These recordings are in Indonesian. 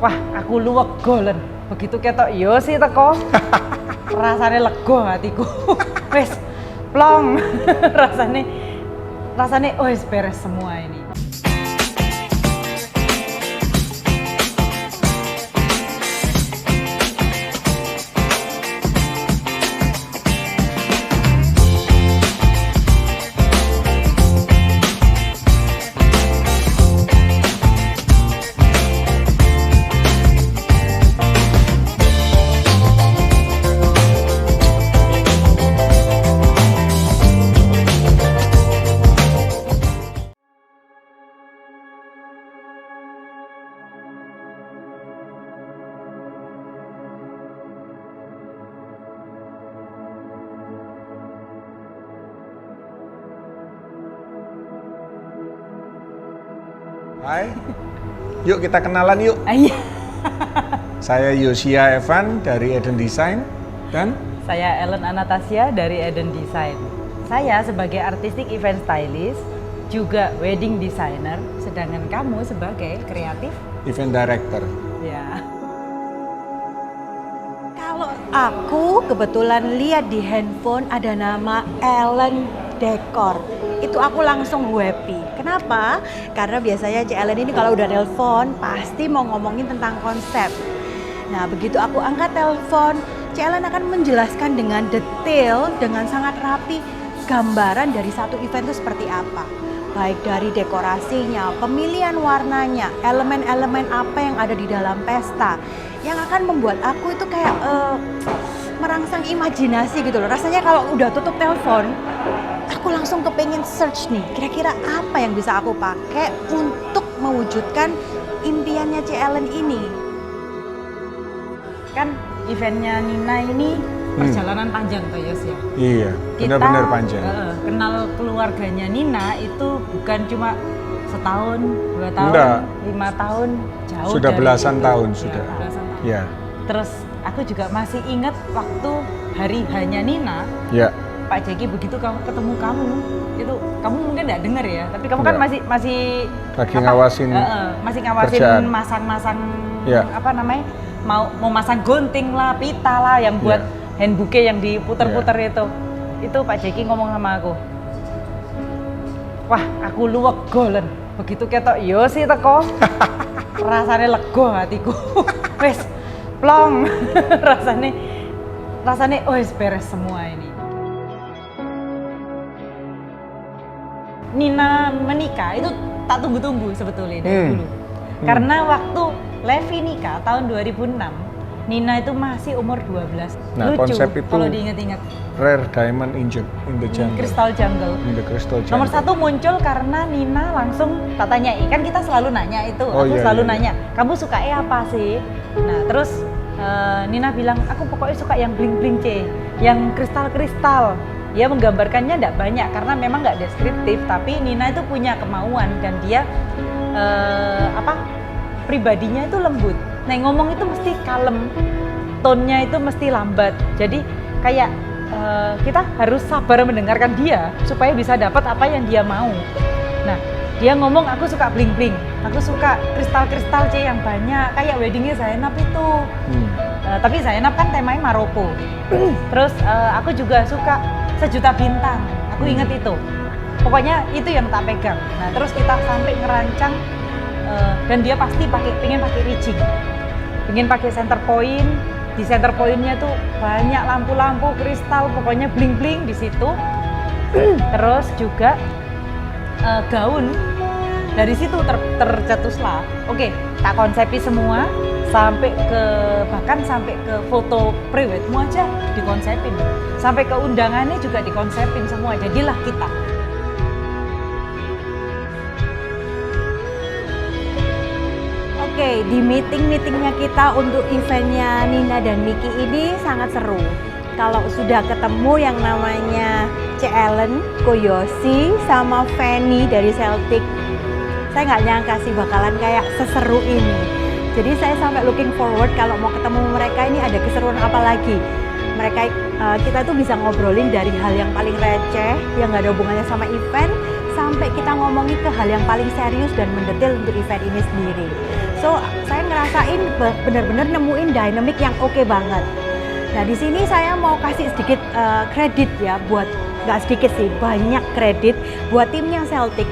Wah, aku luwek golen. Begitu ketok yo sih teko. Rasane lega hatiku. Wes plong. rasane wes beres semua ini. Hai, yuk kita kenalan yuk. Iya. Saya Yosia Evan dari Eden Design dan Saya Ellen Anastasia dari Eden Design. Saya sebagai artistic event stylist, juga wedding designer, sedangkan kamu sebagai kreatif event director. ya. Kalau aku kebetulan lihat di handphone ada nama Ellen Decor, itu aku langsung happy. Kenapa? Karena biasanya Cik Ellen ini kalau udah telepon pasti mau ngomongin tentang konsep. Nah, begitu aku angkat telepon, Cik Ellen akan menjelaskan dengan detail, dengan sangat rapi gambaran dari satu event itu seperti apa. Baik dari dekorasinya, pemilihan warnanya, elemen-elemen apa yang ada di dalam pesta yang akan membuat aku itu kayak merangsang imajinasi gitu loh. Rasanya kalau udah tutup telepon, aku langsung kepengen search nih, kira-kira apa yang bisa aku pakai untuk mewujudkan impiannya Cik Ellen ini. Kan eventnya Nina ini perjalanan panjang toh Yos ya. Iya, benar-benar panjang. Kenal keluarganya Nina itu bukan cuma setahun, 2 tahun, Enggak. 5 tahun, jauh Sudah dari belasan itu. tahun Ya, sudah. belasan tahun. Ya, Terus aku juga masih ingat waktu hari hanya Nina, ya, Pak Jeki begitu ketemu kamu, itu kamu mungkin nggak dengar ya, tapi kamu kan Nggak. masih lagi ngawasin. masih ngawasin kerjaan. masang-masang Ya. apa namanya, mau masang gunting lah, pita lah, yang buat hand bouquet yang diputer-puter itu Pak Jeki ngomong sama aku, wah aku luwek golen, begitu ketok yo sih teko. Rasane lega hatiku. Wes plong. rasane wes beres semua ini. Nina menikah itu tak tunggu-tunggu sebetulnya dari dulu. Karena waktu Levi nikah tahun 2006, Nina itu masih umur 12. Nah, Lucu konsep itu kalau diingat-ingat. Rare diamond in the jungle. Crystal Jungle. In the crystal jungle. Nomor 1 muncul karena Nina langsung tak tanya, kan kita selalu nanya itu, Oh, aku iya, selalu iya. nanya, kamu suka apa sih? Nah terus Nina bilang, aku pokoknya suka yang bling-bling C, yang kristal-kristal. Dia menggambarkannya tidak banyak karena memang nggak deskriptif, tapi Nina itu punya kemauan dan dia pribadinya itu lembut. Nah ngomong itu mesti kalem, tone-nya itu mesti lambat. Jadi kayak kita harus sabar mendengarkan dia supaya bisa dapat apa yang dia mau. Nah, dia ngomong aku suka bling-bling, aku suka kristal-kristal C yang banyak, kayak weddingnya Zainab itu. Tapi Zainab kan temanya Maroko. Terus aku juga suka sejuta bintang, aku inget itu. Pokoknya itu yang tak pegang. Nah, terus kita sampai ngerancang dan dia pasti pengen pakai rigging, pengen pakai center point. Di center point-nya tuh banyak lampu-lampu kristal, pokoknya bling-bling di situ. Terus juga gaun dari situ tercetuslah. Oke, tak konsepi semua bahkan sampai ke foto pre-wedmu aja dikonsepin. Sampai ke undangannya juga dikonsepin semua. Jadilah kita. Oke, di meeting-meetingnya kita untuk eventnya Nina dan Miki ini sangat seru. Kalau sudah ketemu yang namanya Cik Ellen, Koyosi, sama Fanny dari Celtic, saya nggak nyangka sih bakalan kayak seseru ini. Jadi saya sampai looking forward kalau mau ketemu mereka ini ada keseruan apa lagi. Kita tuh bisa ngobrolin dari hal yang paling receh, yang nggak ada hubungannya sama event, sampai kita ngomongin ke hal yang paling serius dan mendetail untuk event ini sendiri. So, saya ngerasain bener-bener nemuin dynamic yang oke banget. Nah di sini saya mau kasih sedikit kredit ya, buat nggak sedikit sih, banyak kredit buat timnya Celtic,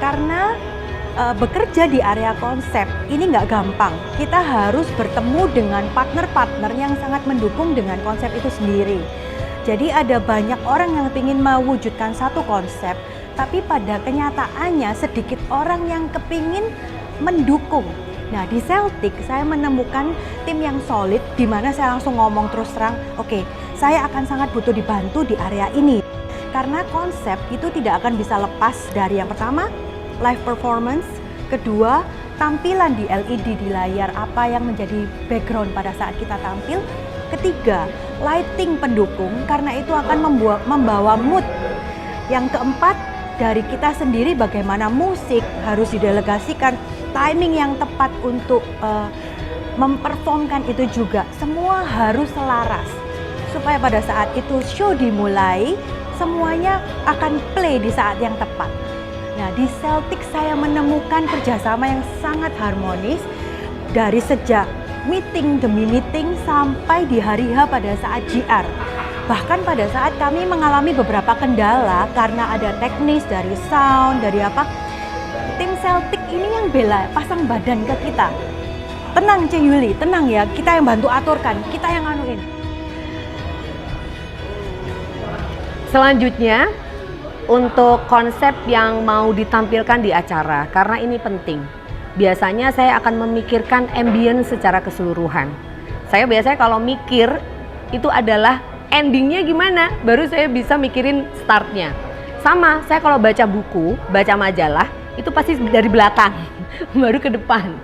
karena bekerja di area konsep ini nggak gampang. Kita harus bertemu dengan partner-partner yang sangat mendukung dengan konsep itu sendiri. Jadi ada banyak orang yang ingin mewujudkan satu konsep, tapi pada kenyataannya sedikit orang yang kepingin mendukung. Nah di Celtic saya menemukan tim yang solid, di mana saya langsung ngomong terus terang, oke, saya akan sangat butuh dibantu di area ini. Karena konsep itu tidak akan bisa lepas dari yang pertama, live performance, kedua, tampilan di LED di layar apa yang menjadi background pada saat kita tampil, ketiga, lighting pendukung karena itu akan membawa mood. Yang keempat, dari kita sendiri bagaimana musik harus didelegasikan, timing yang tepat untuk memperformkan itu juga, semua harus selaras supaya pada saat itu show dimulai semuanya akan play di saat yang tepat. Nah di Celtic saya menemukan kerjasama yang sangat harmonis dari sejak meeting demi meeting sampai di hari H pada saat GR. Bahkan pada saat kami mengalami beberapa kendala karena ada teknis dari sound, dari apa, tim Celtic ini yang bela pasang badan ke kita. Tenang Cik Yuli, tenang ya, kita yang bantu aturkan, kita yang anuin. Selanjutnya untuk konsep yang mau ditampilkan di acara, karena ini penting. Biasanya saya akan memikirkan ambience secara keseluruhan. Saya biasanya kalau mikir itu adalah endingnya gimana, baru saya bisa mikirin startnya. Sama, saya kalau baca buku, baca majalah, itu pasti dari belakang, baru ke depan.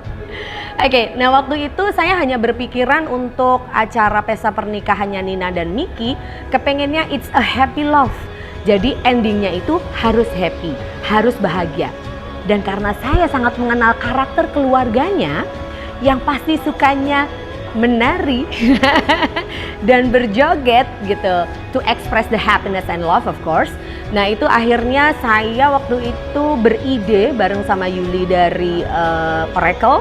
Oke, nah waktu itu saya hanya berpikiran untuk acara pesta pernikahannya Nina dan Miki, kepengennya it's a happy love. Jadi endingnya itu harus happy, harus bahagia. Dan karena saya sangat mengenal karakter keluarganya, yang pasti sukanya menari dan berjoget gitu, to express the happiness and love of course. Nah itu akhirnya saya waktu itu beride bareng sama Yuli dari Oracle,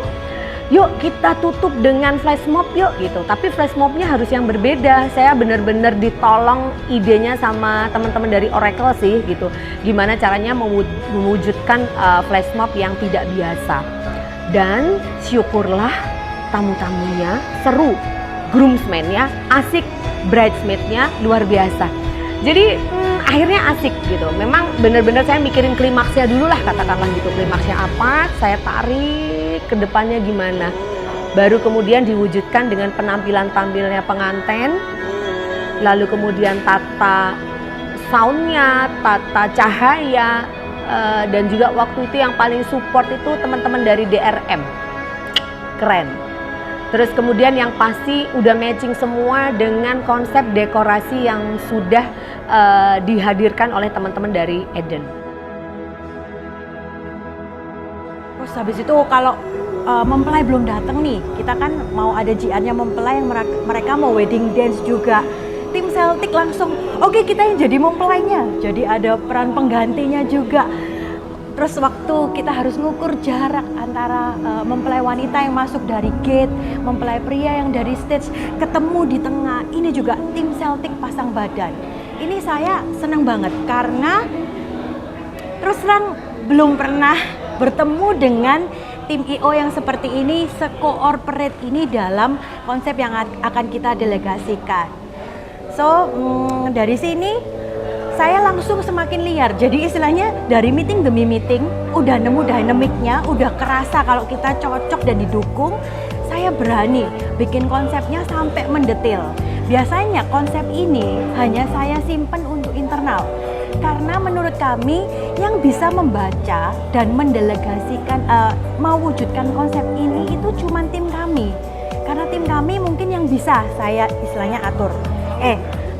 yuk kita tutup dengan flash mob yuk gitu. Tapi flash mobnya harus yang berbeda. Saya benar-benar ditolong idenya sama teman-teman dari Oracle sih gitu. Gimana caranya mewujudkan flash mob yang tidak biasa. Dan syukurlah tamu-tamunya seru, groomsmen-nya asik, bridesmaid-nya luar biasa. Jadi akhirnya asik gitu. Memang benar-benar saya mikirin klimaksnya dulu lah, katakanlah gitu. Klimaksnya apa, saya tarik ke depannya gimana. Baru kemudian diwujudkan dengan penampilan-tampilnya pengantin. Lalu kemudian tata soundnya, tata cahaya, dan juga waktu itu yang paling support itu teman-teman dari DRM. Keren. Terus kemudian yang pasti udah matching semua dengan konsep dekorasi yang sudah dihadirkan oleh teman-teman dari Eden. Terus habis itu kalau mempelai belum datang nih, kita kan mau ada GR-nya mempelai yang mereka mau wedding dance juga. Tim Celtic langsung, oke, kita yang jadi mempelainya. Jadi ada peran penggantinya juga. Terus waktu kita harus ngukur jarak antara mempelai wanita yang masuk dari gate, mempelai pria yang dari stage, ketemu di tengah. Ini juga tim Celtic pasang badan. Ini saya seneng banget karena terus terang belum pernah bertemu dengan tim I.O. yang seperti ini, se-cooperate ini dalam konsep yang akan kita delegasikan. So dari sini saya langsung semakin liar. Jadi istilahnya dari meeting demi meeting udah nemu dinamiknya, udah kerasa kalau kita cocok dan didukung. Saya berani bikin konsepnya sampai mendetail. Biasanya konsep ini hanya saya simpen untuk internal. Karena menurut kami yang bisa membaca dan mendelegasikan, mewujudkan konsep ini itu cuma tim kami. Karena tim kami mungkin yang bisa saya istilahnya atur.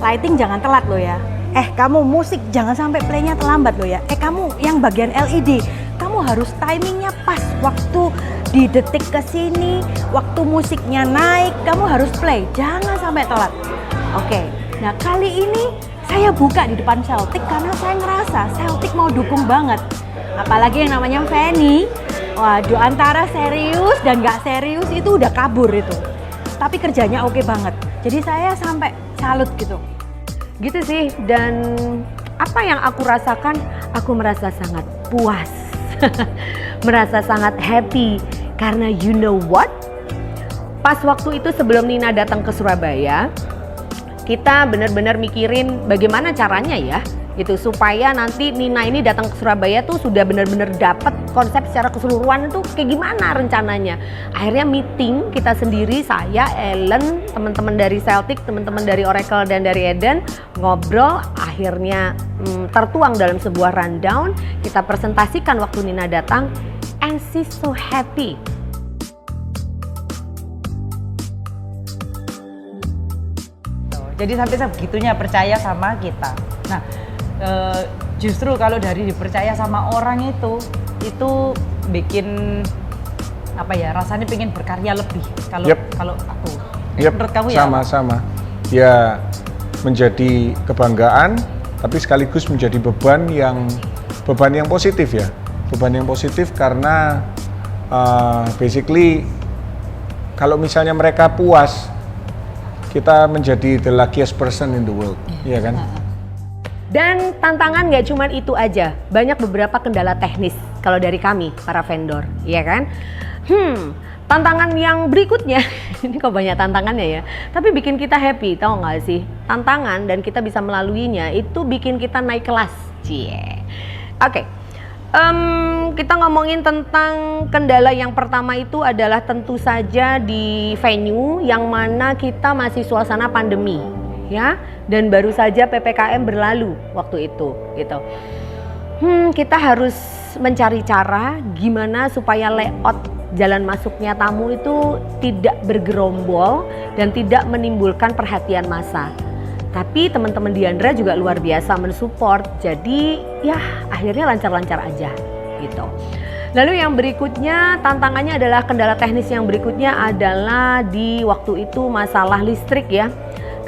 Lighting jangan telat loh ya. Kamu musik jangan sampai playnya terlambat loh ya. Kamu yang bagian LED, kamu harus timingnya pas. Waktu di detik ke sini, waktu musiknya naik, kamu harus play. Jangan sampai telat. Oke, nah kali ini saya buka di depan Celtic karena saya ngerasa Celtic mau dukung banget. Apalagi yang namanya Fanny. Waduh, antara serius dan nggak serius itu udah kabur itu. Tapi kerjanya oke banget. Jadi saya sampai salut gitu. Gitu sih, dan apa yang aku rasakan, aku merasa sangat puas. Merasa sangat happy. Karena you know what? Pas waktu itu sebelum Nina datang ke Surabaya, kita benar-benar mikirin bagaimana caranya ya gitu supaya nanti Nina ini datang ke Surabaya tuh sudah benar-benar dapat konsep secara keseluruhan itu kayak gimana rencananya. Akhirnya meeting kita sendiri, saya, Ellen, teman-teman dari Celtic, teman-teman dari Oracle dan dari Eden ngobrol, akhirnya tertuang dalam sebuah rundown, kita presentasikan waktu Nina datang, and she's so happy. Jadi sampai sebegitunya percaya sama kita. Nah, justru kalau dari dipercaya sama orang itu bikin apa ya, rasanya pengen berkarya lebih kalau aku. Menurut kamu ya? Sama-sama. Ya menjadi kebanggaan, tapi sekaligus menjadi beban yang positif ya. Beban yang positif karena basically kalau misalnya mereka puas, kita menjadi the luckiest person in the world, iya kan? Dan tantangan nggak cuma itu aja, banyak beberapa kendala teknis kalau dari kami para vendor, iya kan? Tantangan yang berikutnya, ini kok banyak tantangannya ya, tapi bikin kita happy, tau nggak sih? Tantangan dan kita bisa melaluinya itu bikin kita naik kelas, cie. Oke. Kita ngomongin tentang kendala yang pertama itu adalah tentu saja di venue yang mana kita masih suasana pandemi ya, dan baru saja PPKM berlalu waktu itu gitu. Kita harus mencari cara gimana supaya layout jalan masuknya tamu itu tidak bergerombol dan tidak menimbulkan perhatian massa. Tapi teman-teman Diandra juga luar biasa mensupport, jadi ya akhirnya lancar-lancar aja gitu. Lalu yang berikutnya, tantangannya adalah kendala teknis yang berikutnya adalah di waktu itu masalah listrik ya.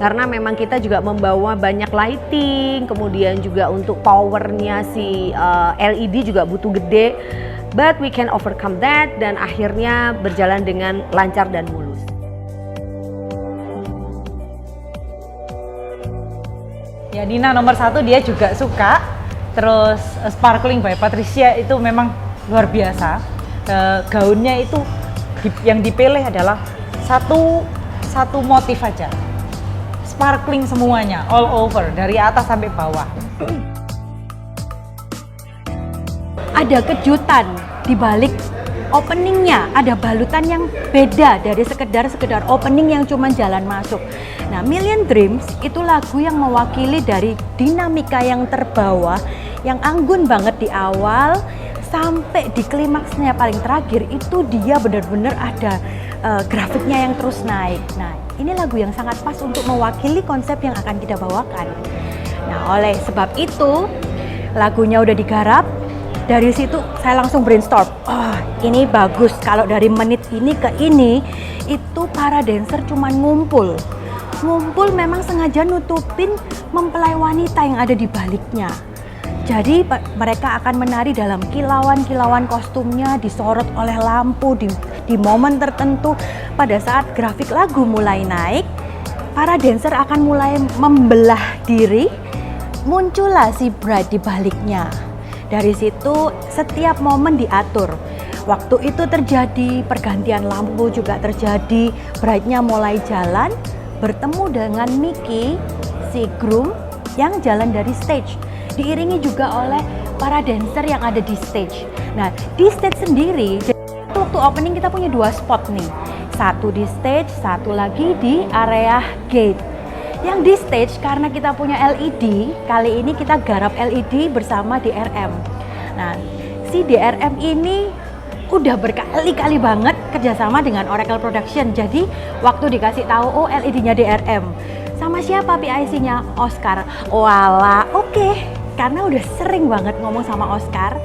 Karena memang kita juga membawa banyak lighting, kemudian juga untuk powernya si LED juga butuh gede. But we can overcome that dan akhirnya berjalan dengan lancar dan mulus. Ya, Nina nomor 1 dia juga suka. Terus Sparkling by Patricia itu memang luar biasa. Gaunnya itu yang dipilih adalah satu motif aja. Sparkling semuanya, all over, dari atas sampai bawah. Ada kejutan di balik openingnya, ada balutan yang beda dari sekedar opening yang cuma jalan masuk. Nah, Million Dreams itu lagu yang mewakili dari dinamika yang terbawa, yang anggun banget di awal sampai di klimaksnya paling terakhir itu dia benar-benar ada grafiknya yang terus naik. Nah, ini lagu yang sangat pas untuk mewakili konsep yang akan kita bawakan. Nah, oleh sebab itu lagunya udah digarap. Dari situ saya langsung brainstorm, ini bagus kalau dari menit ini ke ini itu para dancer cuman ngumpul memang sengaja nutupin mempelai wanita yang ada di baliknya. Jadi mereka akan menari dalam kilauan-kilauan kostumnya, disorot oleh lampu di momen tertentu. Pada saat grafik lagu mulai naik, para dancer akan mulai membelah diri, muncullah si bride di baliknya. Dari situ setiap momen diatur. Waktu itu terjadi pergantian lampu juga terjadi, bride-nya mulai jalan, bertemu dengan Mickey, si groom yang jalan dari stage. Diiringi juga oleh para dancer yang ada di stage. Nah, di stage sendiri, waktu opening kita punya 2 spot nih. Satu di stage, satu lagi di area gate. Yang di stage karena kita punya LED, kali ini kita garap LED bersama DRM. Nah, si DRM ini udah berkali-kali banget kerjasama dengan Oracle Production. Jadi waktu dikasih tahu, LED-nya DRM. Sama siapa PIC-nya? Oscar. Walah, oke. Karena udah sering banget ngomong sama Oscar.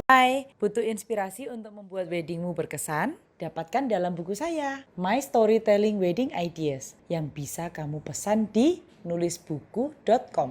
Hai, butuh inspirasi untuk membuat weddingmu berkesan? dapatkan dalam buku saya, My Storytelling Wedding Ideas, yang bisa kamu pesan di nulisbuku.com.